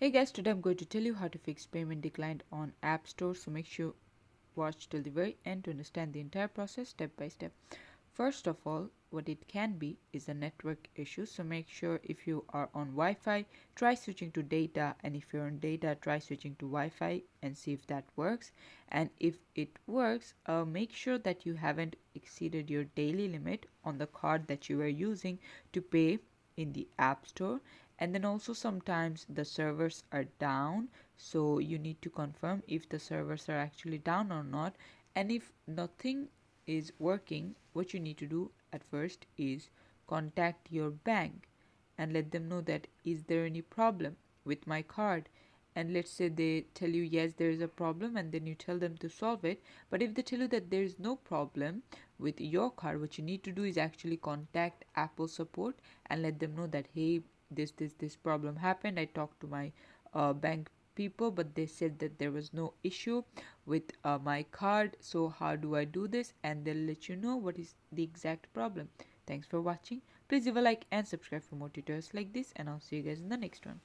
Hey guys, today I'm going to tell you how to fix payment declined on App Store, so make sure watch till the very end to understand the entire process step by step. First of all, what it can be is a network issue, so make sure if you are on Wi-Fi, try switching to data, and if you're on data, try switching to Wi-Fi and see if that works. And if it works, make sure that you haven't exceeded your daily limit on the card that you are using to pay in the App Store. And then also sometimes the servers are down, so you need to confirm if the servers are actually down or not. And if nothing is working, what you need to do at first is contact your bank and let them know that is there any problem with my card. And let's say they tell you yes, there is a problem, and then you tell them to solve it. But if they tell you that there is no problem with your card, what you need to do is actually contact Apple support and let them know that hey, this problem happened. I talked to my bank people, but they said that there was no issue with my card, so how do I do this? And they'll let you know what is the exact problem. Thanks for watching. Please leave a like and subscribe for more tutorials like this, and I'll see you guys in the next one.